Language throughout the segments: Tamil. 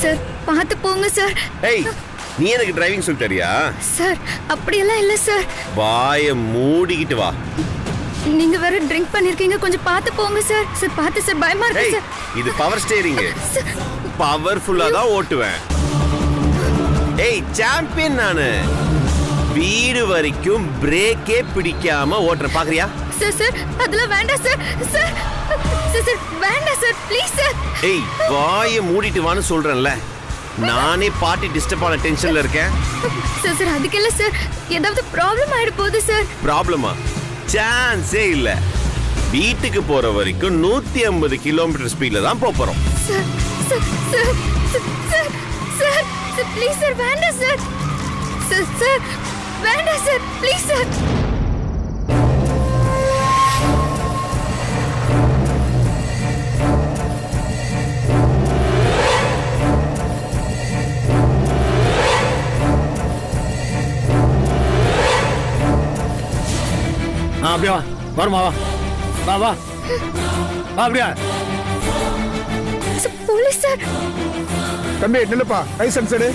சார் பார்த்து போங்க சார். ஏய், நீ எனக்கு டிரைவிங் சொல்லி தரியா? சார் அப்படியெல்லாம் இல்ல சார். வாயை மூடிக்கிட்டு வா. நீங்க வேற ட்ரிங்க் பண்ணிருக்கீங்க, கொஞ்சம் பார்த்து போங்க சார். சார் பார்த்து சார், பயமா இருக்கு ஏய், சார். இது பவர் ஸ்டீரிங், பவர்ஃபுல்லா தான் ஓட்டுவேன். ஏய், சாம்பியன் நானு. வீடு வரைக்கும் பிரேக்கே பிடிக்காம ஓட்டுறேன், பாக்குறியா? சார் சார் அதெல்லாம் வேண்டாம் சார். சார் சார் சார் வேண்டாம் சார், ப்ளீஸ் சார். ஏய், வாயை மூடிட்டு வான்னு சொல்றேன்ல. நானே பார்ட்டி டிஸ்டர்ப் ஆன டென்ஷன்ல இருக்கேன். சார் சார் அதுக்கு இல்ல சார், ஏதாவது ப்ராப்ளம் ஆயிட போகுது சார். ப்ராப்ளமா? சான்ஸே இல்ல. வீட்டுக்கு போற வரைக்கும் 150 கிலோமீட்டர் ஸ்பீட்ல தான் போறோம். Sir sir sir sir sir sir please sir, வேண்டாம் சார். சார் சார் வேண்டாம் சார், ப்ளீஸ் சார். அப்படியா வருமா? வா வா வா வா அப்படியா. Police sir. தம்பி நில்லுப்பா, லைசன்ஸ் எடு.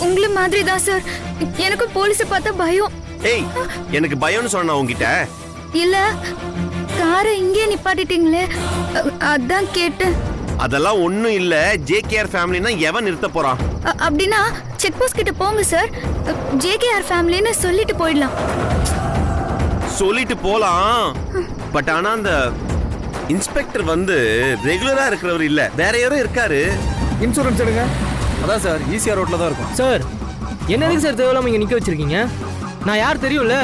உங்களை மாதிரி தான் சார், எனக்கும் போலீஸை பார்த்தா பயம். ஏய், எனக்கு பயம்னு சொன்னா உன்கிட்ட? இல்ல, காரை இங்கே நிப்பாட்டிட்டீங்களே அதான் கேட்டேன். அதெல்லாம் ஒண்ணும் இல்ல. ஜேகேஆர் ஃபேமிலினா எவன் நிறுத்த போறான்? அப்படின்னா செக் போஸ்ட் கிட்ட போங்க சார். ஜேகேஆர் ஃபேமிலின்னு சொல்லிட்டு போயிடலாம். சொல்லிட்டு போலாம். பட் ஆனா அந்த இன்ஸ்பெக்டர் வந்து ரெகுலரா இருக்கிறவர் இல்ல, வேற யாரோ இருக்காரு. இன்சூரன்ஸ் எடுங்க. அதான் சார், ஈஸியா ரோட்ல தான் இருக்கும். சார் என்னதுக்கு சார் தேவையில்லாம இங்க நிக்க வச்சிருக்கீங்க? நான் யார் தெரியும்ல?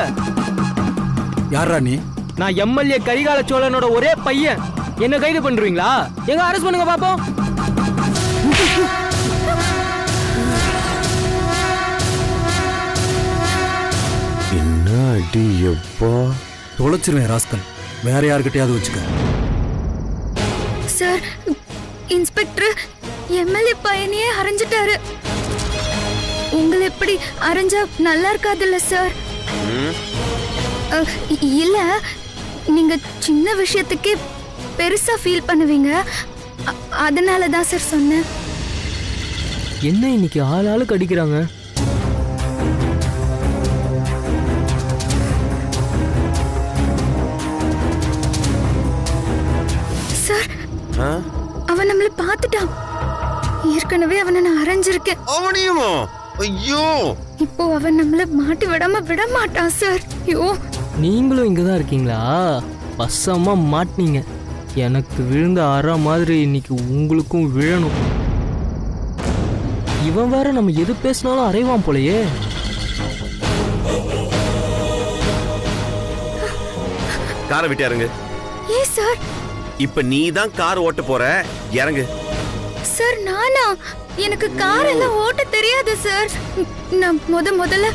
யாரா நீ? நான் எம்எல்ஏ கரிகால சோழனோட ஒரே பையன். என்ன கைது பண்றீங்களா? எங்க அரெஸ்ட் பண்ணுங்க பாப்போம். என்ன அடி எப்பா! தொலைச்சிருவேன் ராஸ்கல். வேற யாருக்கிட்டையாவது வச்சுக்க. சார், இன்ஸ்பெக்டர் எம்எல்ஏ பையனையே அரைஞ்சிட்டாரு. உங்களை எப்படி அரைஞ்சா நல்லா இருக்காதுல்ல சார்? இல்ல, நீங்க சின்ன விஷயத்துக்கே பெருசா ஃபீல் பண்ணுவீங்க, அதனால தான் சார் சொன்னேன். என்ன இன்னைக்கு ஆளுக்கு அடிக்கிறாங்க? சார், அவன் நம்மள பார்த்துட்டான். ஏற்கனவே அவனை நான் அரைஞ்சிருக்கேன். அவனையுமா? ஐயோ! இப்போ அவன் நம்மள மாட்டி விடாம விட மாட்டான் சார். ஐயோ! நீங்களும் இங்க தான் இருக்கீங்களா? பசமா மாட்டினீங்க. எனக்கு விழுந்த அற மாதிரி இன்னைக்கு உங்களுக்கும் விழணும். இவன் வேற நம்ம எது பேசினாலும் அறைவான் போலயே. காரை விட்டு இறங்கு. ஏ சார்? இப்ப நீ தான் கார் ஓட்ட போற, இறங்கு. சார் நானா? எனக்கு கார் எல்லாம் ஓட்ட தெரியாது சார். நான் முதல்ல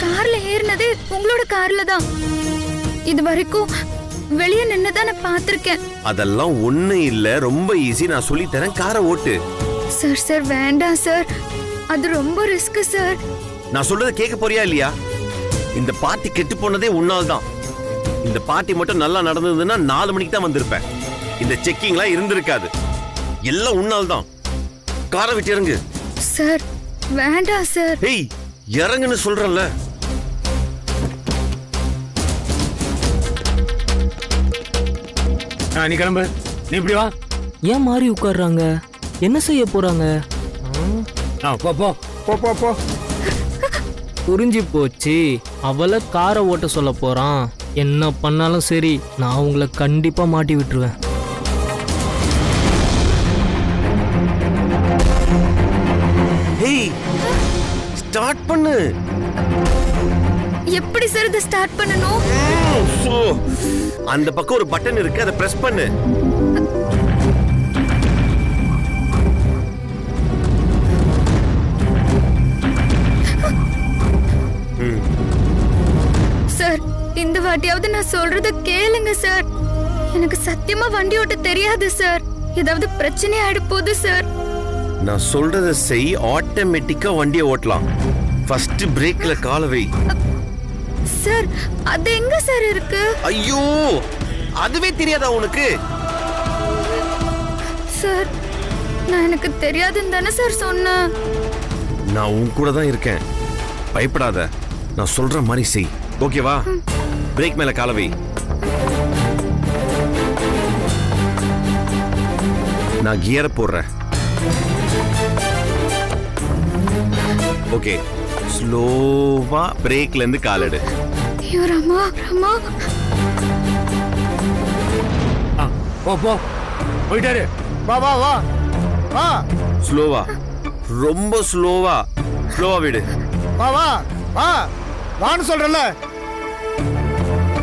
கார்ல ஏறினதே உங்களோட கார்ல தான். இது வரைக்கும் வெளியே நின்னுதான் நான் பார்த்திருக்கேன். அதெல்லாம் ஒண்ணு இல்ல, ரொம்ப ஈஸி. நான் சொல்லி தரேன், காரை ஓட்டு. சார் சார் வேண்டாம் சார், அது ரொம்ப ரிஸ்க் சார். நான் சொல்றத கேட்க போறியா இல்லையா? இந்த பார்ட்டி கெட்டு போனதே உன்னால் தான். இந்த பார்ட்டி மட்டும் நல்லா நடந்ததுன்னா 4 மணிக்கு தான் வந்திருப்பேன். இந்த செக்கிங்லாம் இருந்திருக்காது. எல்லாம் உன்னால் தான். காரை விட்டு இறங்கு. சார் வேண்டாம் சார். ஏய், இறங்குன்னு சொல்றேன்ல. நீ கிளம்பு. நீ இப்படி வா. ஏன் மாறி உட்கார்றாங்க? என்ன செய்ய போறாங்க? போ போ போ போ போ. புரிஞ்சு போச்சு. அவளை காரை ஓட்ட சொல்ல போறான். என்ன பண்ணாலும் சரி, நான் உங்களை கண்டிப்பா மாட்டி விட்டுருவேன். ஏய், ஸ்டார்ட் பண்ணு. எப்படி சார் இதை ஸ்டார்ட் பண்ணணும்? அந்த பக்கம் ஒரு பட்டன் இருக்கு, அதை பிரஸ் பண்ணு. சார், இந்த வாட்டியாவது நான் சொல்றத கேளுங்க சார். எனக்கு சத்தியமா வண்டி ஓட்ட தெரியாது சார். ஏதாவது பிரச்சனை ஆயிட போகுது சார். நான் சொல்றத செய், ஆட்டோமேட்டிக்கா வண்டியை ஓட்டலாம். ஃபர்ஸ்ட் பிரேக்ல கால வை. சார், அது எங்க சார் இருக்கு? ஐயோ, அதுவே தெரியாதா உனக்கு? சார், நான் எனக்கு தெரியாதுன்னு தானே சார் சொன்னேன். நான் உன் கூட தான் இருக்கேன், பயப்படாத. நான் சொல்ற மாதிரி செய், ஓகேவா? பிரேக் மேல கால வை. நான் கியரை போடுறேன். ஓகே, ஸ்லோவா பிரேக்ல இருந்து காலெடு. ஐயோ ராமா, ராமா. போ போ போயிட்டாரு. வா வா வா வா ஸ்லோவா, ரொம்ப ஸ்லோவா. ஸ்லோவா விடு. வா வா வா வான்னு சொல்றல.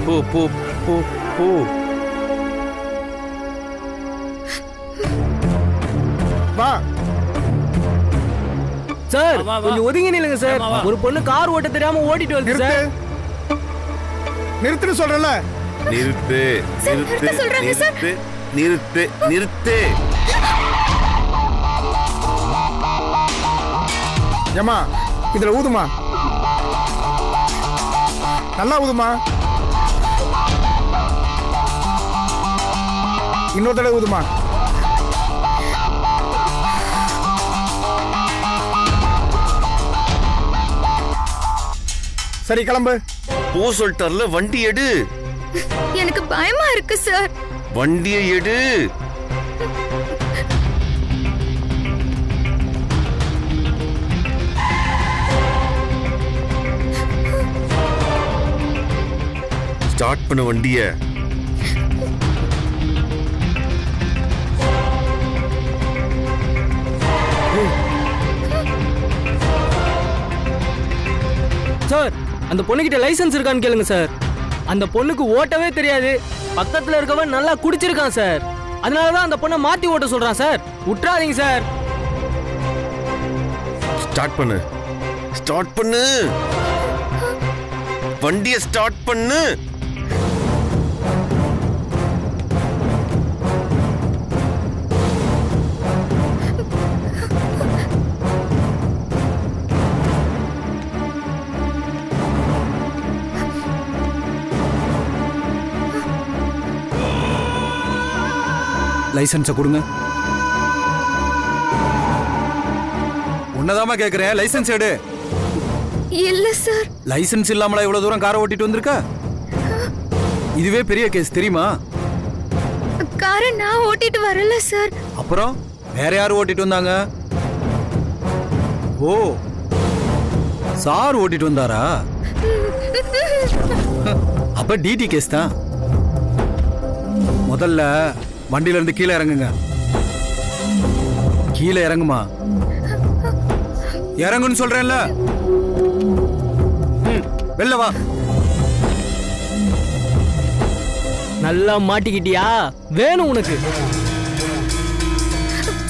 போ போ போ போ. வா. சார் வா, வா. கொஞ்சம் ஒதுங்கி நில்லுங்க சார். வா, வா. ஒரு பொண்ணு கார் ஓட்ட தெரியாம ஓட்டிட்டு வருது நிறுத்து. சார். நிறுத்துன்னு சொல்றல. நிறுத்து சார், நிறுத்து நிறுத்த சொல்றாங்க சார். நிறுத்து நிறுத்து நிறுத்து. ஏமா இதுல ஊதுமா, நல்லா ஊதுமா. இன்னொரு தடவை ஊதுமா. சரி கிளம்பு. போ சொல்லிட்டார்ல, வண்டி எடு. எனக்கு பயமா இருக்கு சார். வண்டியை எடு. ஸ்டார்ட் பண்ண வண்டிய. சார் அந்த பொண்ணுகிட்ட லைசென்ஸ் இருக்கான்னு கேளுங்க சார். அந்த பொண்ணுக்கு ஓட்டவே தெரியாது. பக்கத்துல இருக்கவன் நல்லா குடிச்சிருக்கான் சார். அதனாலதான் அந்த பொண்ணை மாத்தி ஓட்ட சொல்றான் சார். விட்டுறாதீங்க சார். ஸ்டார்ட் பண்ணு, ஸ்டார்ட் பண்ணு, வண்டியை ஸ்டார்ட் பண்ணு. லைசன்ஸை கொடுங்க. உன்னதாமா கேக்குறேன், லைசன்ஸ் எடு. இல்ல சார். லைசன்ஸ் இல்லாமல இவ்வளவு தூரம் காரை ஓட்டிட்டு வந்திருக்க? இதுவே பெரிய கேஸ் தெரியுமா? காரை நான் ஓட்டிட்டு வரல சார். அப்புறம் வேற யாரு ஓட்டிட்டு வந்தாங்க? ஓ, சார் ஓட்டிட்டு வந்தாரா? அப்ப டிடி கேஸ் தான். முதல்ல வண்டியில இருந்து கீழே இறங்குங்க. கீழே இறங்குமா, இறங்குன்னு சொல்றேன்ல. வெளில வா. நல்லா மாட்டிக்கிட்டியா? வேணும் உனக்கு.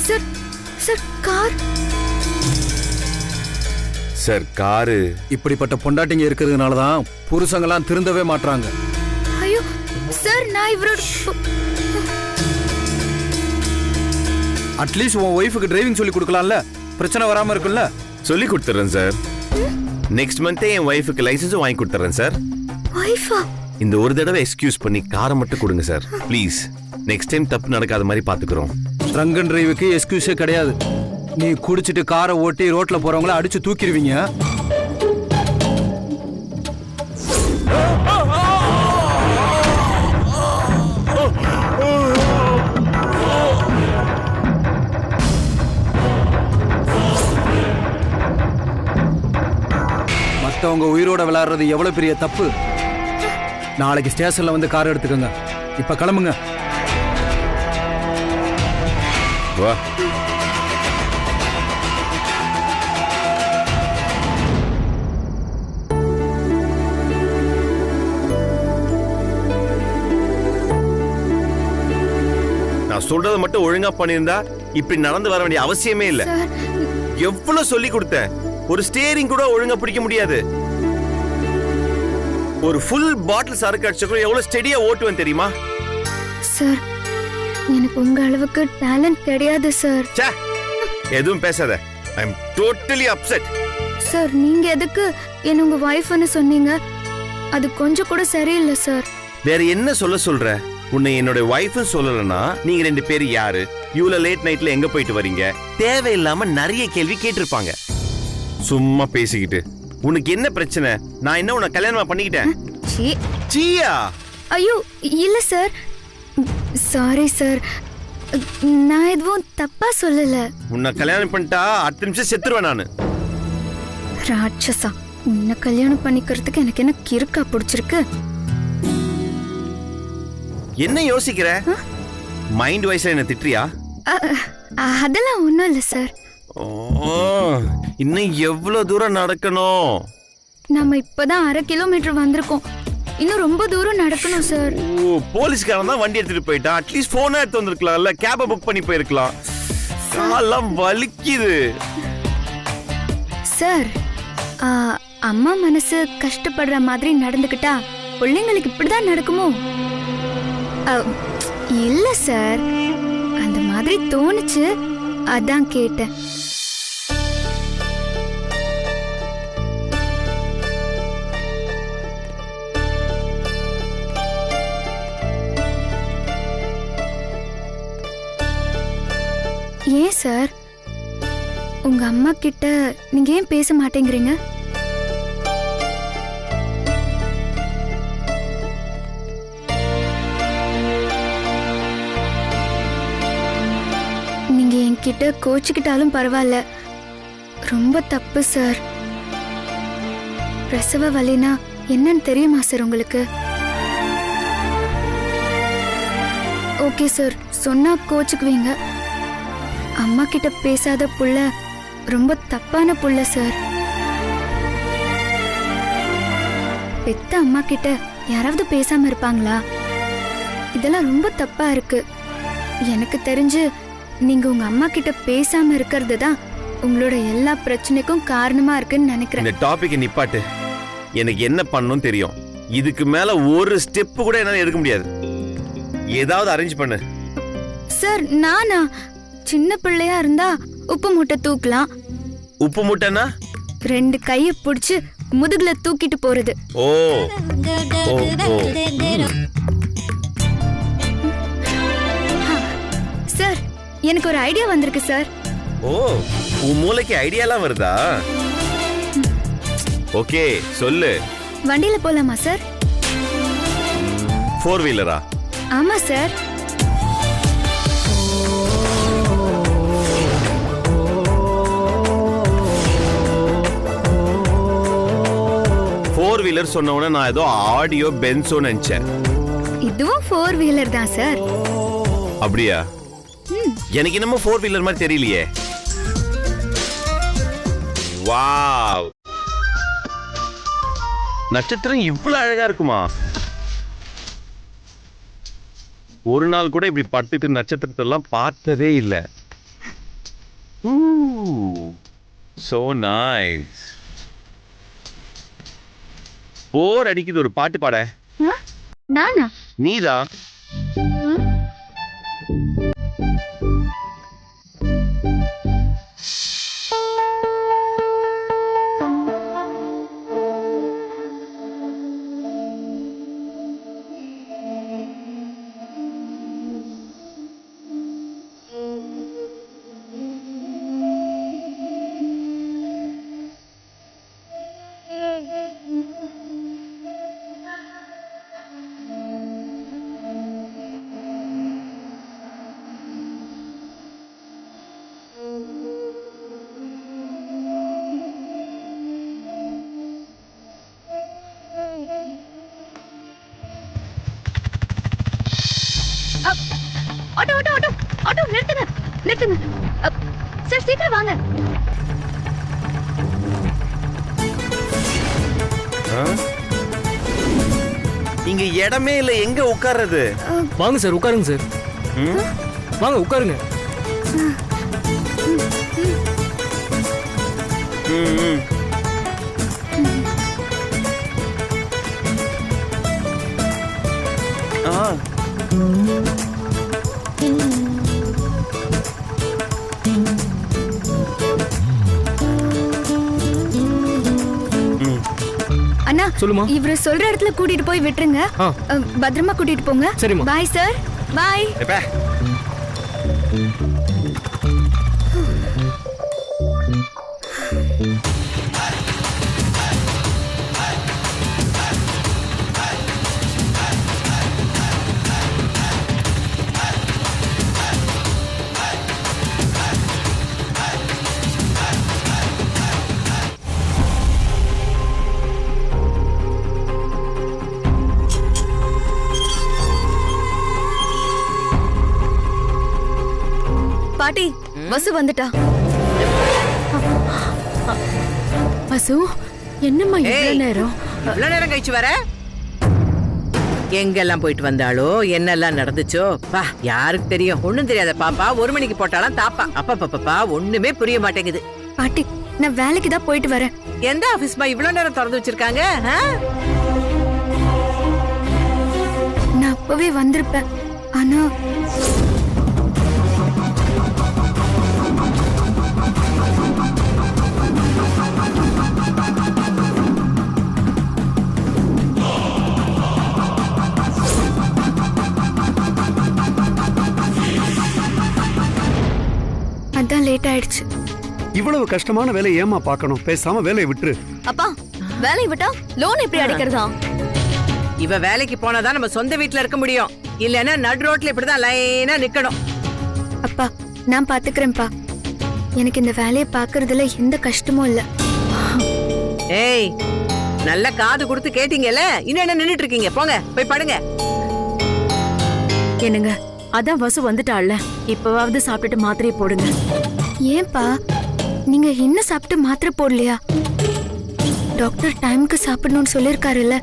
Sir, sir car. Sir car. இப்படிப்பட்ட பொண்டாட்டிங்க இருக்கிறதுனால தான் புருஷங்கெல்லாம் திருந்தவே மாட்றாங்க. ஐயோ சார், நான் இவரோட அட்லீஸ்ட் உன் ஒய்ஃபுக்கு டிரைவிங் சொல்லி கொடுக்கலாம்ல, பிரச்சனை வராம இருக்குல்ல. சொல்லி கொடுத்துறேன் சார். நெக்ஸ்ட் மந்தே என் ஒய்ஃபுக்கு லைசன்ஸும் வாங்கி கொடுத்துறேன் சார். வைஃபா? இந்த ஒரு தடவை எக்ஸ்கியூஸ் பண்ணி காரை மட்டும் கொடுங்க சார் ப்ளீஸ். நெக்ஸ்ட் டைம் தப்பு நடக்காத மாதிரி பாத்துக்கிறோம். ட்ரங்க் அண்ட் டிரைவுக்கு எக்ஸ்கியூஸே கிடையாது. நீ குடிச்சிட்டு காரை ஓட்டி ரோட்ல போறவங்கள அடிச்சு தூக்கிடுவீங்க. மத்தவங்க உயிரோட விளையாடுறது எவ்வளவு பெரிய தப்பு. நாளைக்கு ஸ்டேஷன்ல வந்து கார் எடுத்துக்கோங்க. இப்ப கிளம்புங்க. வா. நான் சொல்றதை மட்டும் ஒழுங்கா பண்ணியிருந்தா இப்படி நடந்து வர வேண்டிய அவசியமே இல்ல. சார், எவ்வளவு சொல்லி கொடுத்தேன். ஒரு ஸ்டேரிங் கூட ஒழுங்கா பிடிக்க முடியாது. ஒரு ஃபுல் பாட்டில் சரக்கு அடிச்ச கூட எவ்வளவு ஸ்டெடியா ஓட்டுவேன் தெரியுமா? சார் எனக்கு உங்க அளவுக்கு டேலண்ட் கிடையாது சார். ச்சே, எதுவும் பேசாத. ஐ அம் டோட்டலி அப்செட். சார் நீங்க எதுக்கு என்ன உங்க வைஃப்னு சொன்னீங்க? அது கொஞ்சம் கூட சரியில்லை சார். வேற என்ன சொல்ல சொல்ற? உன்னை என்னோட ஒய்ஃப் சொல்லலன்னா நீங்க 2 பேரும் யாரு, இவ்வளவு லேட் நைட்ல எங்க போயிட்டு வரீங்க, தேவையில்லாம நிறைய கேள்வி கேட்டிருப்பாங்க. சும்மா பேசிக்கிட்டு உனக்கு என்ன பிரச்சனை? நான் என்ன உன்னை கல்யாணமா பண்ணிக்கிட்டேன்? சீ. சீயா? ஐயோ இல்ல சார், சாரி சார், நான் எதுவும் தப்பா சொல்லல. உன்னை கல்யாணம் பண்ணிட்டா அடுத்த நிமிஷம் செத்துருவேன் நானு. ராட்சசா, உன்னை கல்யாணம் பண்ணிக்கிறதுக்கு எனக்கு என்ன கிறுக்கா பிடிச்சிருக்கு? என்ன யோசிக்கிற? மைண்ட் வைஸ்ல என்ன திட்டுறியா? அதெல்லாம் ஒண்ணும் இல்ல சார். ஓ, இன்னும் எவ்வளவு தூரம் நடக்கணும்? நம்ம இப்பதான் 1/2 கிலோமீட்டர் வந்திருக்கோம், இன்னும் ரொம்ப தூரம் நடக்கணும் சார். ஓ, போலீஸ்காரன் தான் வண்டி எடுத்துட்டு போயிட்டான். அட்லீஸ்ட் போனை எடுத்து வந்திருக்கலாம்ல, கேப புக் பண்ணி போயிருக்கலாம். காலம் வலிக்குது சார். அம்மா மனசு கஷ்டப்படுற மாதிரி நடந்துக்கிட்டா பிள்ளைங்களுக்கு இப்படிதான் நடக்குமோ? இல்ல சார், அந்த மாதிரி தோணுச்சு, அதான் கேட்டேன். ஏன் சார், உங்க அம்மா கிட்ட நீங்க ஏன் பேச மாட்டேங்கிறீங்க? நீங்க என்கிட்ட கோச்சுக்கிட்டாலும் பரவாயில்ல, ரொம்ப தப்பு சார். பிரசவ வலினா என்னன்னு தெரியுமா சார் உங்களுக்கு? ஓகே சார், சொன்னா கோச்சுக்குவீங்க. அம்மா கிட்ட பேசாத புள்ள ரொம்ப தப்பான புள்ள சார். பெத்த அம்மா கிட்ட யாராவது பேசாம இருப்பாங்களா? இதெல்லாம் ரொம்ப தப்பா இருக்கு. எனக்கு தெரிஞ்சு நீங்க உங்க அம்மா கிட்ட பேசாம இருக்கிறது தான் உங்களோட எல்லா பிரச்சனைக்கும் காரணமா இருக்குன்னு நினைக்கிறேன். இந்த டாபிக் நிப்பாட்டு. எனக்கு என்ன பண்ணணும் தெரியும். இதுக்கு மேல ஒரு ஸ்டெப் கூட என்னால எடுக்க முடியாது. ஏதாவது அரேஞ்ச் பண்ணு. சார், நானா? சின்ன பிள்ளையா இருந்தா உப்பு மூட்டை தூக்கலாம். உப்பு மூட்டைனா 2 கையை பிடிச்சு முதுகுல தூக்கிட்டு போறது. ஓ ஓ ஓ. சார், எனக்கு ஒரு ஐடியா வந்திருக்கு சார். ஓ, உன் மூளைக்கு ஐடியாலாம் வருதா? ஓகே, சொல்லு. வண்டியில போலாமா சார்? 4 வீலரா? ஆமா சார். ஃபோர் வீலர் சொன்ன உடனே நான் ஏதோ ஆடியோ பென்சோ நினைச்சேன். இதுவும் 4 வீலர் தான் சார். அப்படியா? எனக்கு என்னமோ 4 வீலர் மாதிரி தெரியலையே. வாவ், நட்சத்திரம் இவ்வளவு அழகா இருக்குமா? ஒரு நாள் கூட இப்படி படுத்துட்டு நட்சத்திரத்தை எல்லாம் பார்த்ததே இல்லை. So nice. போர் அடிக்குது, ஒரு பாட்டு பாட. நானா? நீதான். ஆட்டோ ஆட்டோ ஆட்டோ ஆட்டோ, நிறுத்துங்க நிறுத்துங்க சார், சீக்கிரம் வாங்க. இங்க இடமே இல்ல, எங்க உட்கார்றது? வாங்க சார், உட்காருங்க சார். வாங்க உட்காருங்க. அண்ணா, சொல்லுமா. இவரு சொல்ற இடத்துல கூட்டிட்டு போய் விட்டுருங்க. ஆ. பத்திரமா கூட்டிட்டு போங்க. சரிம்மா. Bye sir. பாய். எப்ப பாட்டி வசு வந்துட்டா. வசு என்னம்மா இவ்வளவு நேரம்? இவ்வளவு நேரம் கழிச்சு வர? எங்கெல்லாம் போயிட்டு வந்தாளோ என்னெல்லாம் நடந்துச்சோ பா யாருக்கு தெரியும். ஒண்ணும் தெரியாத பாப்பா 1 மணிக்கு போட்டாலாம் தாப்பா. அப்பா ஒண்ணுமே புரிய மாட்டேங்குது. பாட்டி நான் வேலைக்கு தான் போயிட்டு வரேன். எந்த ஆபீஸ்மா இவ்வளவு நேரம் திறந்து வச்சிருக்காங்க? நான் அப்பவே வந்திருப்பேன். ஆனா அதான் லேட் ஆயிடுச்சு. இவ்வளவு கஷ்டமான வேலையை ஏமா பார்க்கணும்? பேசாம வேலையை விட்டுரு. அப்பா வேலையை விட்டா லோன் எப்படி அடைக்கிறதா? இவ வேலைக்கு போனாதான் நம்ம சொந்த வீட்டுல இருக்க முடியும். இல்லன்னா நடு ரோட்ல இப்படிதான் லைனா நிக்கணும். அப்பா நான் பாத்துக்கிறேன்ப்பா. எனக்கு இந்த வேலையை பாக்குறதுல எந்த கஷ்டமும் இல்ல. ஏய் நல்ல காது கொடுத்து கேட்டீங்கல்ல, இன்னும் என்ன நின்னுட்டு இருக்கீங்க? போங்க போய் படுங்க. என்னங்க அதான் வசு வந்துட்டாள்ல, இப்பவாவது சாப்பிட்டுட்டு மாத்திரையை போடுங்க. ஏன்பா நீங்க இன்னும் சாப்பிட்டு மாத்திரை போடலையா? டாக்டர் டைமுக்கு சாப்பிடணும்னு சொல்லிருக்காருல்ல.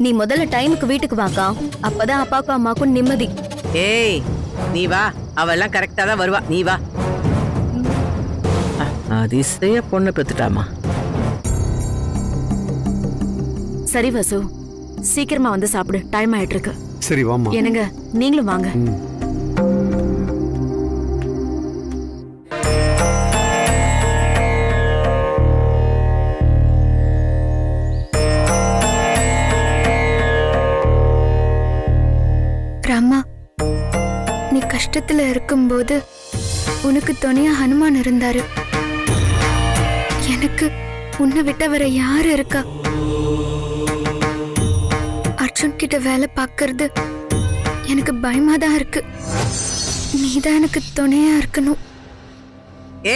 நீ முதல்ல டைமுக்கு வீட்டுக்கு வாக்கா, அப்பதான் அப்பாவுக்கும் அம்மாக்கும் நிம்மதி. ஏய் நீ வா, அவெல்லாம் கரெக்டா தான் வருவா. நீ வா. அதிசய பொண்ணு பெத்துட்டாமா. சரி வசு, சீக்கிரமா வந்து சாப்பிடு, டைம் ஆயிட்டு இருக்கு. சரி வாமா. என்னங்க நீங்களும் வாங்க. ராமா, நீ கஷ்டத்துல இருக்கும்போது உனக்கு துணையா ஹனுமான் இருந்தாரு. எனக்கு உன்னை விட்ட வேற யாரு இருக்கா? அர்ஜுன் கிட்ட வேலை பார்க்கறது எனக்கு பயமா தான் இருக்கு. நீதான் எனக்கு துணையா இருக்கணும்.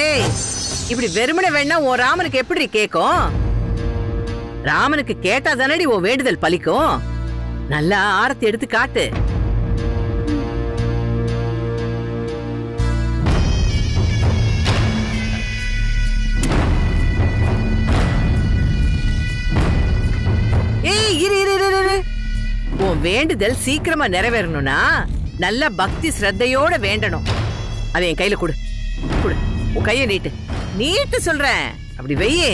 ஏய் இப்படி வெறுமனே வேணா உன் ராமனுக்கு எப்படி கேக்கும்? ராமனுக்கு கேட்டா தானடி உன் வேண்டுதல் பலிக்கும். நல்லா ஆரத்தி எடுத்து காட்டு. ஏய் இரு இரு இரு இரு. உன் வேண்டுதல் சீக்கிரமா நிறைவேறணும்னா நல்ல பக்தி ஸ்ரத்தையோட வேண்டணும். அதை என் கையில கொடு. கொடு, உன் கையை நீட்டு. நீட்டு சொல்றேன். அப்படி வெய்யே.